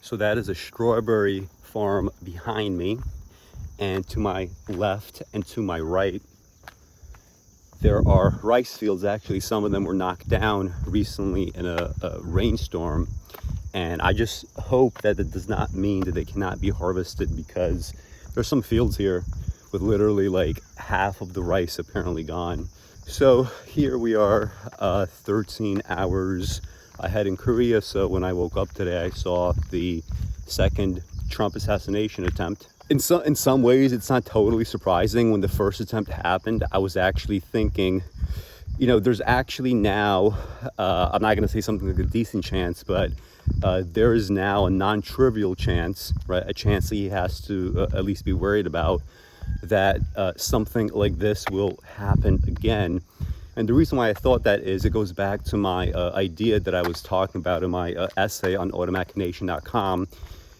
So that is a strawberry farm behind me, and to my left and to my right there are rice fields. Actually, some of them were knocked down recently in a rainstorm, and I just hope that it does not mean that they cannot be harvested, because there's some fields here with literally like half of the rice apparently gone. So here we are, 13 hours ahead in Korea. So when I woke up today, I saw the second Trump assassination attempt. In some ways, it's not totally surprising. When the first attempt happened, I was actually thinking, you know, there's actually now, I'm not going to say something like a decent chance, but there is now a non-trivial chance, right? A chance that he has to at least be worried about, that something like this will happen again. And the reason why I thought that is it goes back to my idea that I was talking about in my essay on automachination.com.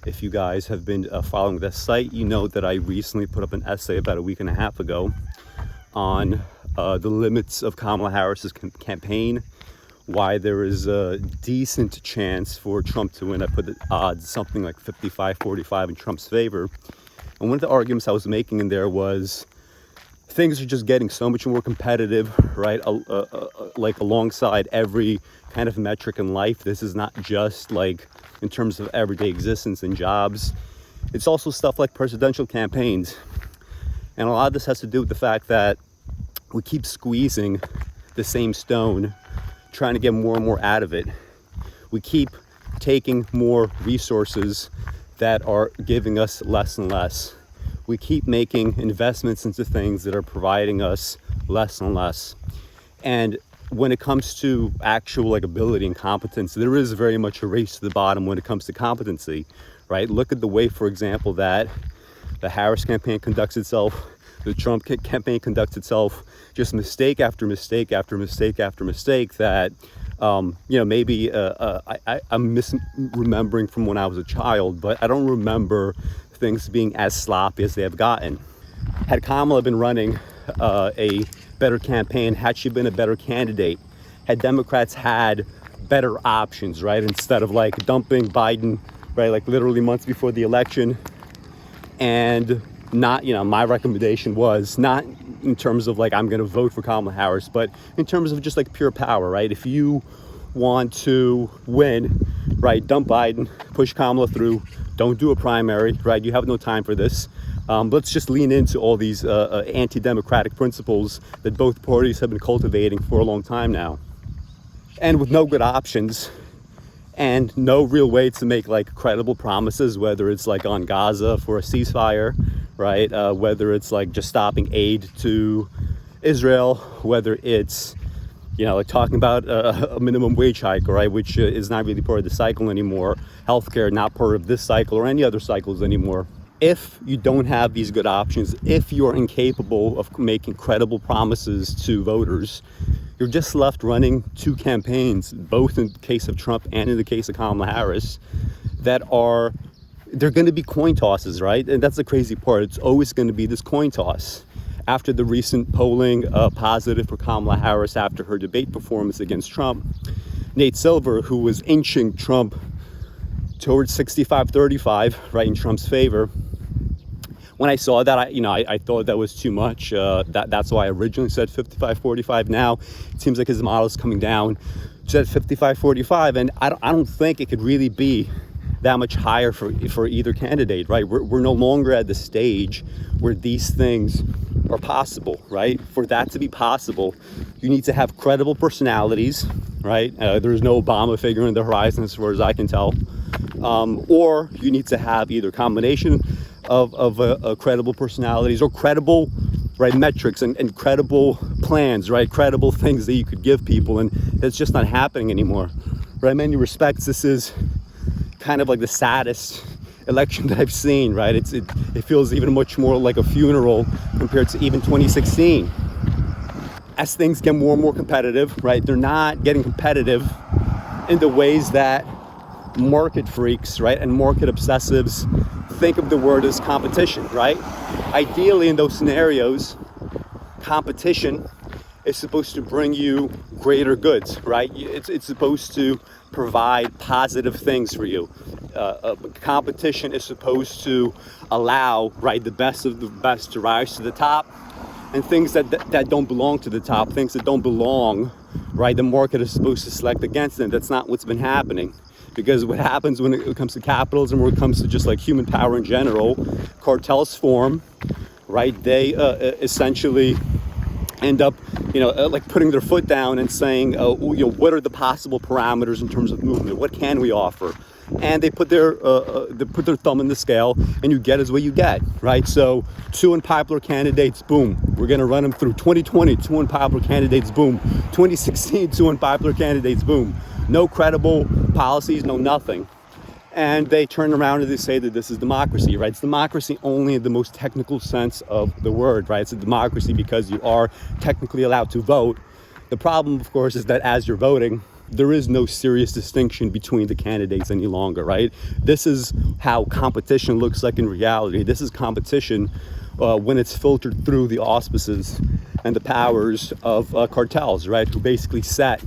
If you guys have been following this site, you know that I recently put up an essay about a week and a half ago on the limits of Kamala Harris's campaign, why there is a decent chance for Trump to win. I put the odds something like 55-45 in Trump's favor. And one of the arguments I was making in there was things are just getting so much more competitive, right? Like alongside every kind of metric in life. This is not just like in terms of everyday existence and jobs. It's also stuff like presidential campaigns. And a lot of this has to do with the fact that we keep squeezing the same stone, trying to get more and more out of it. We keep taking more resources that are giving us less and less. We keep making investments into things that are providing us less and less. And when it comes to actual like ability and competence, there is very much a race to the bottom when it comes to competency, right? Look at the way, for example, that the Harris campaign conducts itself, the Trump campaign conducts itself, just mistake after mistake after mistake after mistake that, you know, maybe I'm misremembering from when I was a child, but I don't remember things being as sloppy as they have gotten. Had Kamala been running a better campaign, had she been a better candidate, had Democrats had better options, right? Instead of like dumping Biden, right, like literally months before the election. And not, you know, my recommendation was not in terms of like I'm going to vote for Kamala Harris, but in terms of just like pure power, right? If you want to win, right, dump Biden, push Kamala through, don't do a primary, right? You have no time for this. Let's just lean into all these anti-democratic principles that both parties have been cultivating for a long time now. And with no good options and no real way to make like credible promises, whether it's like on Gaza for a ceasefire, right? Whether it's like just stopping aid to Israel, whether it's, you know, like talking about a minimum wage hike, right, which is not really part of the cycle anymore. Healthcare, not part of this cycle or any other cycles anymore. If you don't have these good options, if you're incapable of making credible promises to voters, you're just left running two campaigns, both in the case of Trump and in the case of Kamala Harris, that are, they're going to be coin tosses, right? And that's the crazy part. It's always going to be this coin toss. After the recent polling positive for Kamala Harris after her debate performance against Trump, Nate Silver, who was inching Trump towards 65-35, right, in Trump's favor. When I saw that, I thought that was too much. That's why I originally said 55-45. Now it seems like his model is coming down to 55-45, and I don't think it could really be that much higher for either candidate, right? We're no longer at the stage where these things are possible, right? For that to be possible, you need to have credible personalities, right? There's no Obama figure on the horizon as far as I can tell. Or you need to have either combination of credible personalities or credible, right, metrics and credible plans, right? Credible things that you could give people, and that's just not happening anymore, right? In many respects, this is kind of like the saddest election that I've seen, right? It feels even much more like a funeral compared to even 2016. As things get more and more competitive, right? They're not getting competitive in the ways that market freaks, right, and market obsessives think of the word as competition, right? Ideally, in those scenarios, competition is supposed to bring you greater goods, right? It's supposed to provide positive things for you. Competition is supposed to allow, right, the best of the best to rise to the top, and things that don't belong to the top, things that don't belong, right, the market is supposed to select against them. That's not what's been happening. Because what happens when it comes to capitalism, or it comes to just like human power in general, cartels form, right? They essentially end up, like putting their foot down and saying, what are the possible parameters in terms of movement? What can we offer? And they put their thumb in the scale, and you get is what you get, right? So 2 unpopular candidates, boom, we're going to run them through. 2020, 2 unpopular candidates, boom. 2016, 2 unpopular candidates, boom. No credible policies, no nothing. And they turn around and they say that this is democracy, right? It's democracy only in the most technical sense of the word, right? It's a democracy because you are technically allowed to vote. The problem, of course, is that as you're voting, there is no serious distinction between the candidates any longer, right? This is how competition looks like in reality. This is competition when it's filtered through the auspices and the powers of cartels, right? Who basically set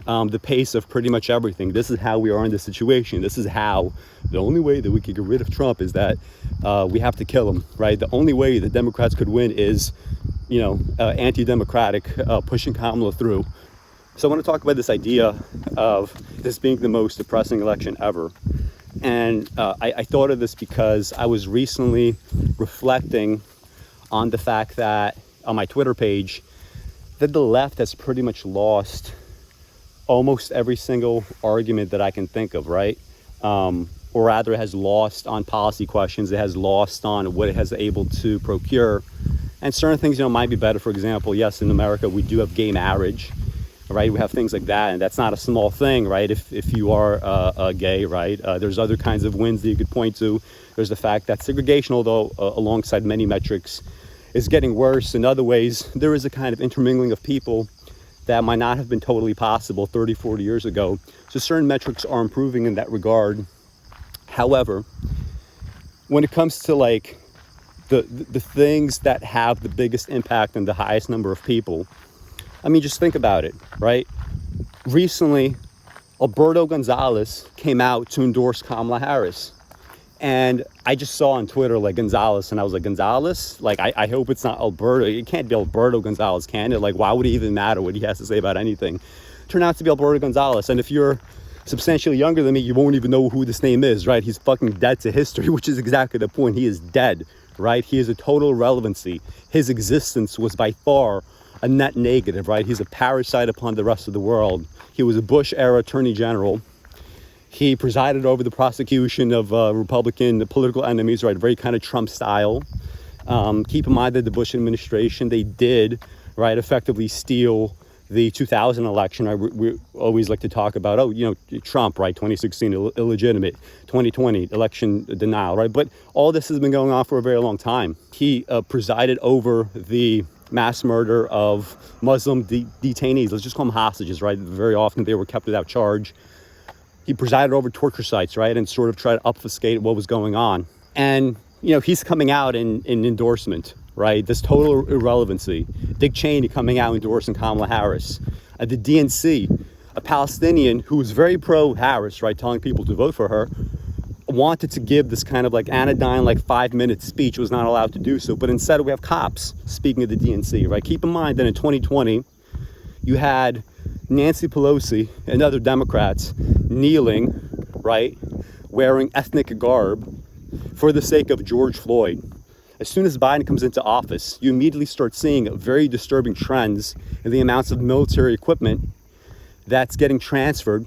the pace of pretty much everything. This is how we are in this situation. This is how the only way that we could get rid of Trump is that we have to kill him, right? The only way the Democrats could win is, anti-democratic, pushing Kamala through. So I want to talk about this idea of this being the most depressing election ever. And I thought of this because I was recently reflecting on the fact that on my Twitter page that the left has pretty much lost almost every single argument that I can think of, right? Or rather has lost on policy questions. It has lost on what it has able to procure. And certain things, might be better. For example, yes, in America, we do have gay marriage, right? We have things like that, and that's not a small thing, right? If you are gay, right? There's other kinds of wins that you could point to. There's the fact that segregation, although alongside many metrics, is getting worse. In other ways, there is a kind of intermingling of people that might not have been totally possible 30, 40 years ago. So certain metrics are improving in that regard. However, when it comes to like the things that have the biggest impact on the highest number of people, I mean, just think about it, right? Recently, Alberto Gonzalez came out to endorse Kamala Harris. And I just saw on Twitter, like, Gonzalez, and I was like, Gonzalez? Like, I hope it's not Alberto. It can't be Alberto Gonzalez, can it? Like, why would it even matter what he has to say about anything? Turned out to be Alberto Gonzalez. And if you're substantially younger than me, you won't even know who this name is, right? He's fucking dead to history, which is exactly the point. He is dead, right? He is a total irrelevancy. His existence was by far a net negative, right? He's a parasite upon the rest of the world. He was a Bush-era attorney general. He presided over the prosecution of Republican political enemies, right? Very kind of Trump style. Keep in mind that the Bush administration, they did, right, effectively steal the 2000 election. Right? We always like to talk about, Trump, right? 2016, illegitimate. 2020, election denial, right? But all this has been going on for a very long time. He presided over the mass murder of Muslim detainees. Let's just call them hostages, right? Very often they were kept without charge. He presided over torture sites, right, and sort of tried to obfuscate what was going on. And, he's coming out in endorsement, right? This total irrelevancy. Dick Cheney coming out endorsing Kamala Harris. The DNC, a Palestinian who was very pro-Harris, right, telling people to vote for her, wanted to give this kind of like anodyne, like 5-minute speech, was not allowed to do so. But instead we have cops speaking of the DNC, right? Keep in mind that in 2020, you had Nancy Pelosi and other Democrats kneeling, right, wearing ethnic garb for the sake of George Floyd. As soon as Biden comes into office, you immediately start seeing very disturbing trends in the amounts of military equipment that's getting transferred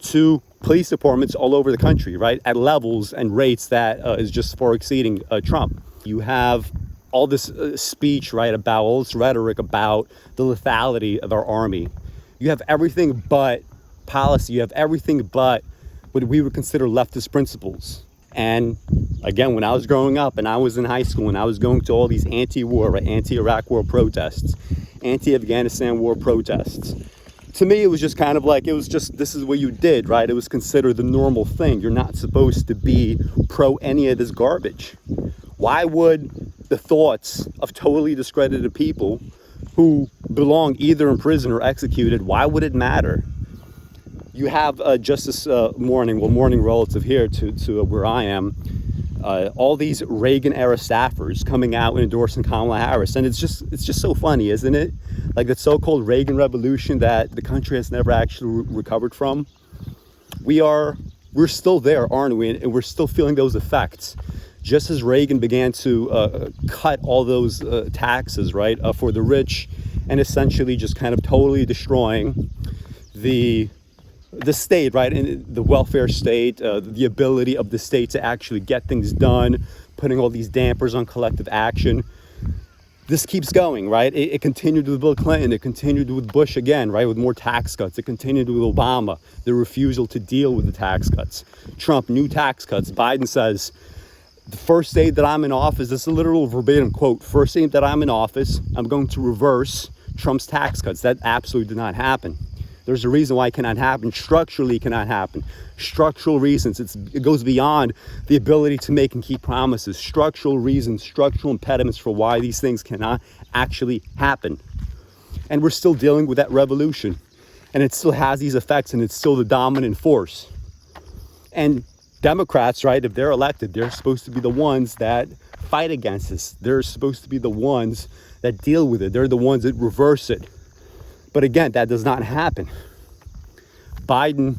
to police departments all over the country, right, at levels and rates that is just far exceeding Trump. You have all this speech, right, about all this rhetoric about the lethality of our army. You have everything but policy. You have everything but what we would consider leftist principles. And again, when I was growing up and I was in high school and I was going to all these anti-war, right, anti-Iraq war protests, anti-Afghanistan war protests, to me, it was just kind of like, this is what you did, right? It was considered the normal thing. You're not supposed to be pro any of this garbage. Why would the thoughts of totally discredited people who belong either in prison or executed, why would it matter? You have just this morning relative here to where I am, all these Reagan-era staffers coming out and endorsing Kamala Harris. And it's just so funny, isn't it? Like the so-called Reagan revolution that the country has never actually recovered from. We're still there, aren't we? And we're still feeling those effects. Just as Reagan began to cut all those taxes, right, for the rich, and essentially just kind of totally destroying the state, right, and the welfare state, the ability of the state to actually get things done, putting all these dampers on collective action. This keeps going, right? It continued with Bill Clinton. It continued with Bush again, right, with more tax cuts. It continued with Obama, the refusal to deal with the tax cuts. Trump, new tax cuts. Biden says, the first day that I'm in office, this is a literal verbatim quote, first day that I'm in office, I'm going to reverse Trump's tax cuts. That absolutely did not happen. There's a reason why it cannot happen. Structurally, it cannot happen. Structural reasons. It goes beyond the ability to make and keep promises. Structural reasons, structural impediments for why these things cannot actually happen. And we're still dealing with that revolution. And it still has these effects, and it's still the dominant force. And Democrats, right, if they're elected, they're supposed to be the ones that fight against this. They're supposed to be the ones that deal with it. They're the ones that reverse it. But again, that does not happen. Biden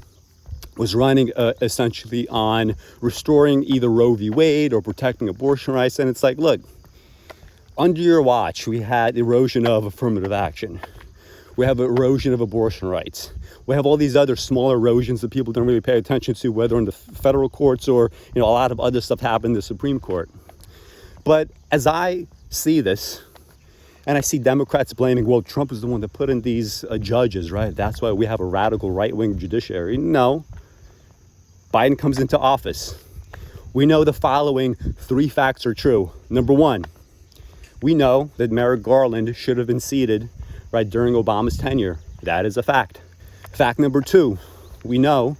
was running essentially on restoring either Roe v. Wade or protecting abortion rights. And it's like, look, under your watch, we had erosion of affirmative action. We have erosion of abortion rights. We have all these other small erosions that people don't really pay attention to, whether in the federal courts or, a lot of other stuff happened in the Supreme Court. But as I see this, and I see Democrats blaming, well, Trump is the one that put in these judges, right? That's why we have a radical right-wing judiciary. No. Biden comes into office. We know the following 3 facts are true. Number 1, we know that Merrick Garland should have been seated, right, during Obama's tenure. That is a fact. Fact number 2, we know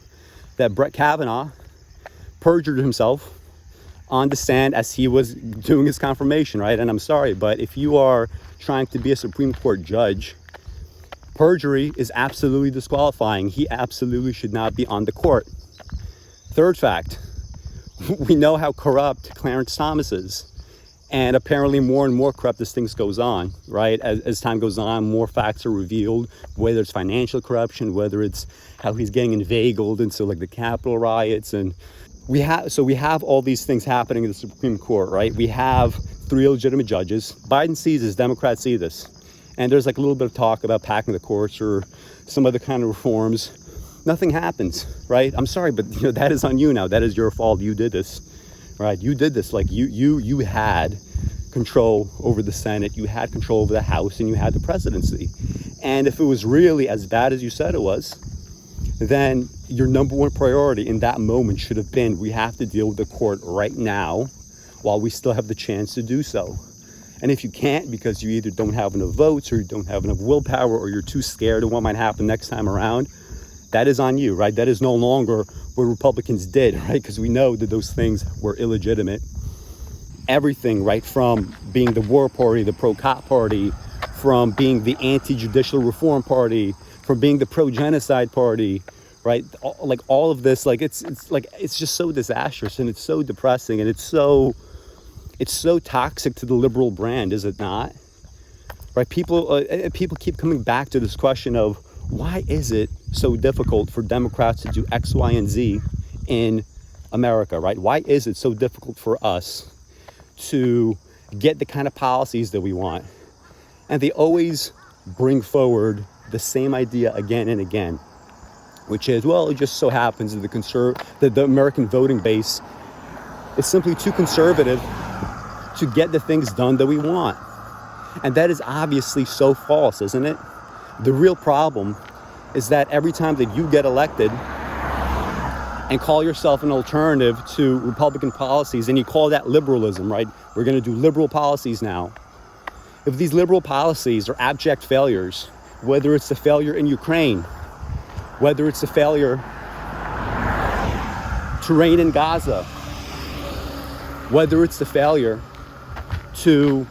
that Brett Kavanaugh perjured himself on the stand as he was doing his confirmation, right? And I'm sorry, but if you are trying to be a Supreme Court judge, perjury is absolutely disqualifying. He absolutely should not be on the court. Third fact, we know how corrupt Clarence Thomas is. And apparently more and more corrupt as things goes on, right? As time goes on, more facts are revealed, whether it's financial corruption, whether it's how he's getting inveigled into like the Capitol riots. And we have all these things happening in the Supreme Court, right? We have 3 legitimate judges. Biden sees this, Democrats see this. And there's like a little bit of talk about packing the courts or some other kind of reforms. Nothing happens, right? I'm sorry, but that is on you now. That is your fault. You did this. Right, you did this. Like you had control over the Senate, you had control over the House, and you had the presidency. And if it was really as bad as you said it was, then your number 1 priority in that moment should have been, we have to deal with the court right now while we still have the chance to do so. And if you can't, because you either don't have enough votes or you don't have enough willpower or you're too scared of what might happen next time around, that is on you, right? That is no longer what Republicans did, right? Because we know that those things were illegitimate. Everything, right, from being the war party, the pro-cop party, from being the anti-judicial reform party, from being the pro-genocide party, right? Like all of this, like it's just so disastrous, and it's so depressing, and it's so toxic to the liberal brand, is it not? Right? People keep coming back to this question of, why is it so difficult for Democrats to do X, Y, and Z in America, right? Why is it so difficult for us to get the kind of policies that we want? And they always bring forward the same idea again and again, which is, well, it just so happens that the American voting base is simply too conservative to get the things done that we want. And that is obviously so false, isn't it? The real problem is that every time that you get elected and call yourself an alternative to Republican policies, and you call that liberalism, right? We're going to do liberal policies now. If these liberal policies are abject failures, whether it's the failure in Ukraine, whether it's the failure to reign in Gaza, whether it's the failure to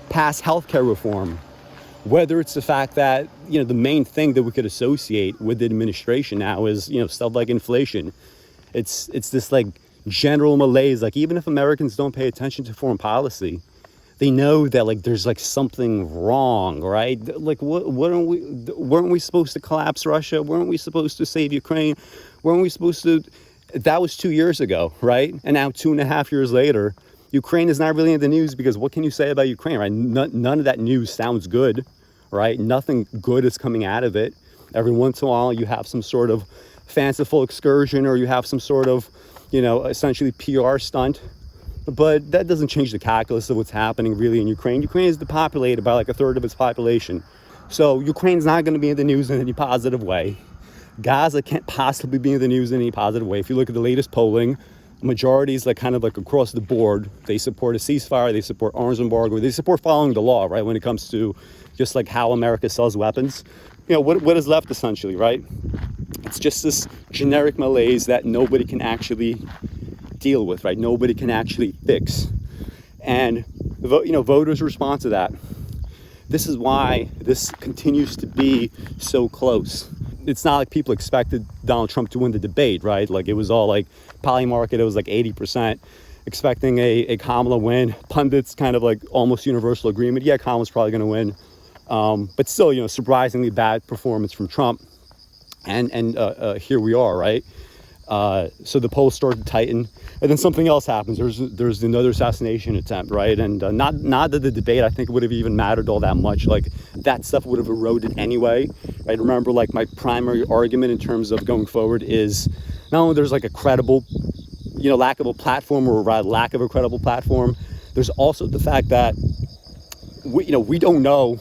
pass healthcare reform, Whether it's the fact that, the main thing that we could associate with the administration now is, stuff like inflation. It's this like general malaise. Like, even if Americans don't pay attention to foreign policy, they know that like there's like something wrong, right? Like, weren't we supposed to collapse Russia? Weren't we supposed to save Ukraine? Weren't we supposed to? That was 2 years ago, right? And now 2.5 years later, Ukraine is not really in the news, because what can you say about Ukraine, right? None of that news sounds good, right? Nothing good is coming out of it. Every once in a while, you have some sort of fanciful excursion, or you have some sort of, essentially PR stunt. But that doesn't change the calculus of what's happening really in Ukraine. Ukraine is depopulated by like a third of its population. So Ukraine's not going to be in the news in any positive way. Gaza can't possibly be in the news in any positive way. If you look at the latest polling, majorities like kind of like across the board, they support a ceasefire, they support arms embargo, they support following the law, right? When it comes to just like how America sells weapons, what is left essentially, right? It's just this generic malaise that nobody can actually deal with, right? Nobody can actually fix. And voters respond to that. This is why this continues to be so close. It's not like people expected Donald Trump to win the debate, right? Like, it was all like Polymarket, it was like 80%, expecting a Kamala win. Pundits kind of like almost universal agreement. Yeah, Kamala's probably going to win. But still, surprisingly bad performance from Trump. And here we are, right? So the polls start to tighten, and then something else happens. There's another assassination attempt, right? And not that the debate, I think, would have even mattered all that much. Like, that stuff would have eroded anyway. I remember, like, my primary argument in terms of going forward is not only there's like a credible, lack of a platform, or rather lack of a credible platform. There's also the fact that we don't know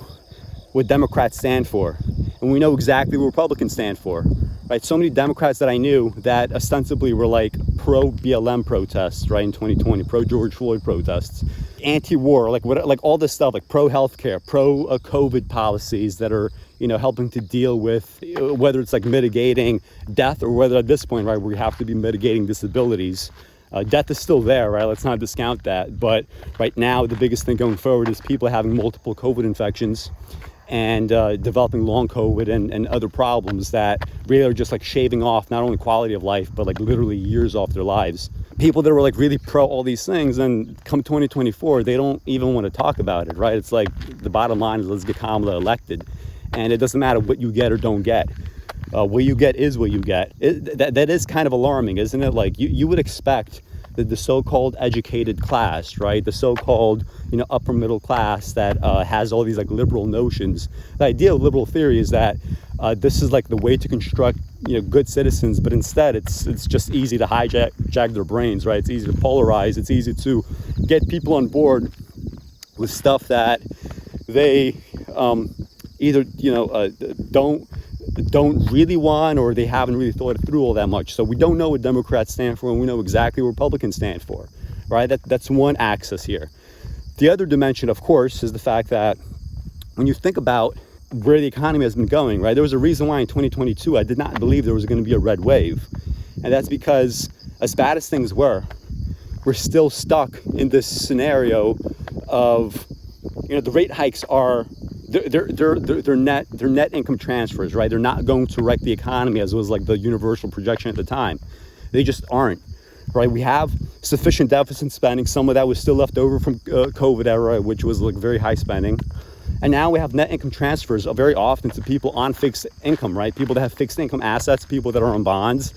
what Democrats stand for, and we know exactly what Republicans stand for. Right, so many Democrats that I knew that ostensibly were like pro-BLM protests, right, in 2020, pro-George Floyd protests, anti-war, like all this stuff, like pro-healthcare, pro-COVID policies that are, helping to deal with whether it's like mitigating death, or whether at this point, right, we have to be mitigating disabilities. Death is still there, right? Let's not discount that. But right now, the biggest thing going forward is people having multiple COVID infections and developing long COVID and other problems that really are just like shaving off not only quality of life, but like literally years off their lives. People that were like really pro all these things, and come 2024, they don't even want to talk about it, right? It's like the bottom line is, let's get Kamala elected. And it doesn't matter what you get or don't get. What you get is what you get. That is kind of alarming, isn't it? Like, you would expect that the so-called educated class, right, the so-called upper middle class that has all these like liberal notions. The idea of liberal theory is that this is like the way to construct good citizens, but instead it's just easy to hijack their brains, right? It's easy to polarize. It's easy to get people on board with stuff that they either don't really want, or they haven't really thought it through all that much. So we don't know what Democrats stand for, and we know exactly what Republicans stand for, right? That's one axis here. The other dimension, of course, is the fact that when you think about where the economy has been going, right, there was a reason why in 2022 I did not believe there was going to be a red wave. And that's because, as bad as things were, we're still stuck in this scenario of, the rate hikes are, they're net income transfers, right? They're not going to wreck the economy, as was like the universal projection at the time. They just aren't, right? We have sufficient deficit spending. Some of that was still left over from COVID era, which was like very high spending. And now we have net income transfers very often to people on fixed income, right? People that have fixed income assets, people that are on bonds.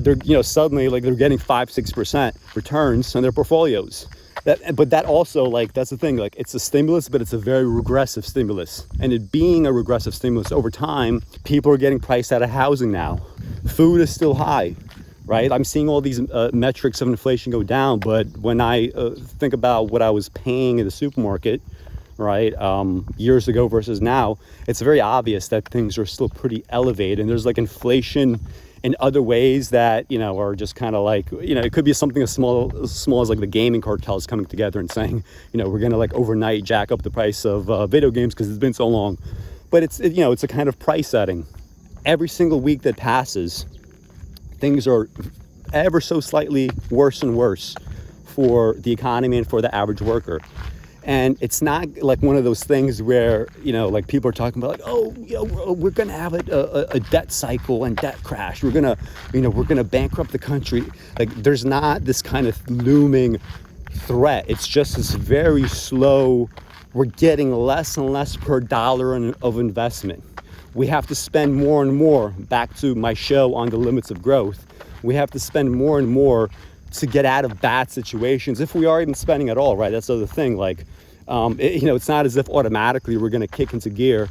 They're suddenly like they're getting 5-6% returns on their portfolios. But that also, like, that's the thing, like, it's a stimulus, but it's a very regressive stimulus. And it being a regressive stimulus over time, people are getting priced out of housing now. Food is still high, right? I'm seeing all these metrics of inflation go down, but when I think about what I was paying in the supermarket, right, years ago versus now, it's very obvious that things are still pretty elevated. And there's like inflation in other ways that, are just kind of like, it could be something as small as like the gaming cartels coming together and saying, we're going to like overnight jack up the price of video games because it's been so long. But it's a kind of price setting. Every single week that passes, things are ever so slightly worse and worse for the economy and for the average worker. And it's not like one of those things where, like people are talking about like, oh, we're going to have a debt cycle and debt crash. We're going to bankrupt the country. Like there's not this kind of looming threat. It's just this very slow, we're getting less and less per dollar of investment. We have to spend more and more, back to my show on the limits of growth. We have to spend more and more to get out of bad situations, if we are even spending at all, right? That's the other thing. Like, it's not as if automatically we're going to kick into gear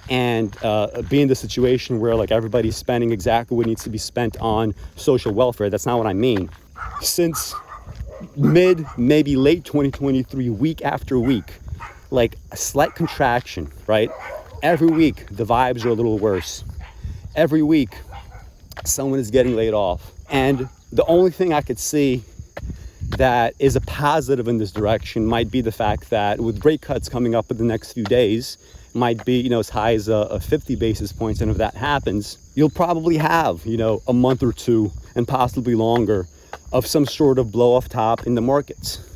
and be in the situation where like everybody's spending exactly what needs to be spent on social welfare. That's not what I mean. Since maybe late 2023, week after week, like a slight contraction, right? Every week, the vibes are a little worse. Every week, someone is getting laid off. And the only thing I could see that is a positive in this direction might be the fact that with rate cuts coming up in the next few days, might be, as high as a 50 basis points. And if that happens, you'll probably have, a month or two and possibly longer of some sort of blow off top in the markets.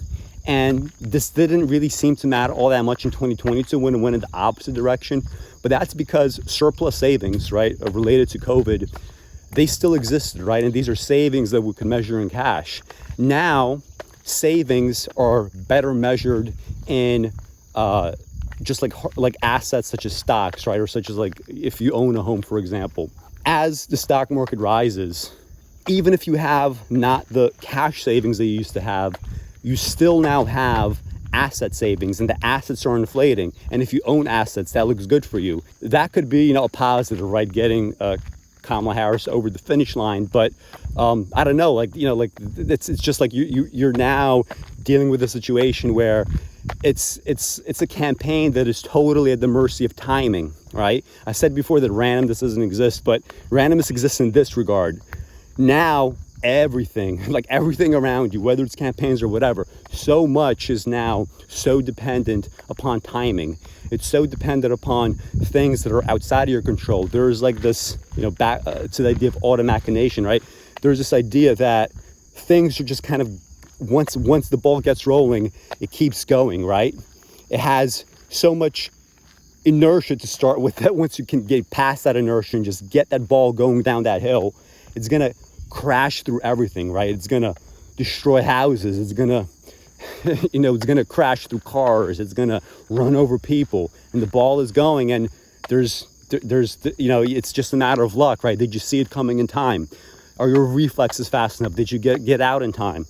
And this didn't really seem to matter all that much in 2022 when it went in the opposite direction. But that's because surplus savings, right, related to COVID, they still existed, right? And these are savings that we can measure in cash. Now, savings are better measured in just like assets such as stocks, right? Or such as like if you own a home, for example. As the stock market rises, even if you have not the cash savings that you used to have, you still now have asset savings, and the assets are inflating. And if you own assets, that looks good for you. That could be, a positive, right? Getting Kamala Harris over the finish line. But I don't know, it's just like you're now dealing with a situation where it's a campaign that is totally at the mercy of timing, right? I said before that randomness doesn't exist, but randomness exists in this regard. Now, everything around you, whether it's campaigns or whatever, so much is now so dependent upon timing. It's so dependent upon things that are outside of your control. There's like this, back to the idea of auto machination, right? There's this idea that things are just kind of, once the ball gets rolling, it keeps going, right? It has so much inertia to start with that once you can get past that inertia and just get that ball going down that hill, it's going to crash through everything, right? It's going to destroy houses. It's going to, it's going to crash through cars. It's going to run over people. And the ball is going, and there's it's just a matter of luck, right? Did you see it coming in time? Are your reflexes fast enough? Did you get out in time?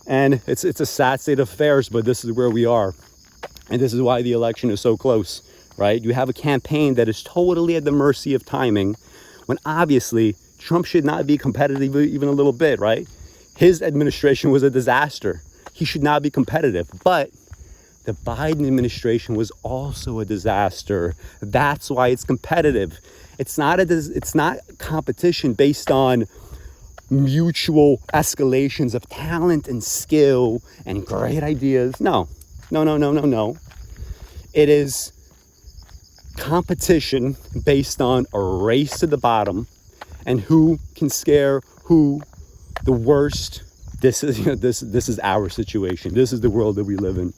And it's a sad state of affairs, but this is where we are. And this is why the election is so close, right? You have a campaign that is totally at the mercy of timing, when obviously Trump should not be competitive even a little bit, right? His administration was a disaster. He should not be competitive. But the Biden administration was also a disaster. That's why it's competitive. It's not competition based on mutual escalations of talent and skill and great ideas. No. It is competition based on a race to the bottom and who can scare who the worst. This is our situation. This is the world that we live in.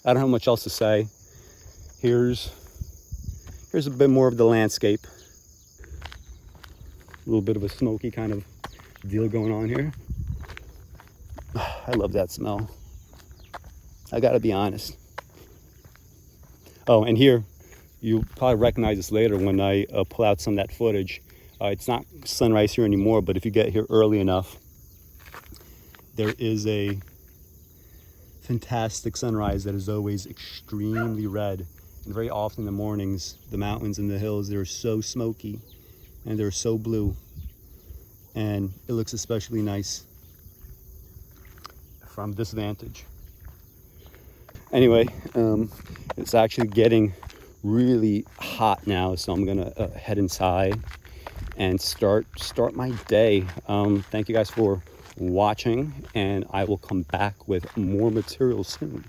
I don't have much else to say. Here's a bit more of the landscape. A little bit of a smoky kind of deal going on here. I love that smell. I gotta be honest. Oh, and here, you'll probably recognize this later when I pull out some of that footage. It's not sunrise here anymore, but if you get here early enough, there is a fantastic sunrise that is always extremely red. And very often in the mornings, the mountains and the hills, they're so smoky and they're so blue. And it looks especially nice from this vantage. Anyway, it's actually getting really hot now, so I'm gonna head inside and start my day. Thank you guys for watching, and I will come back with more material soon.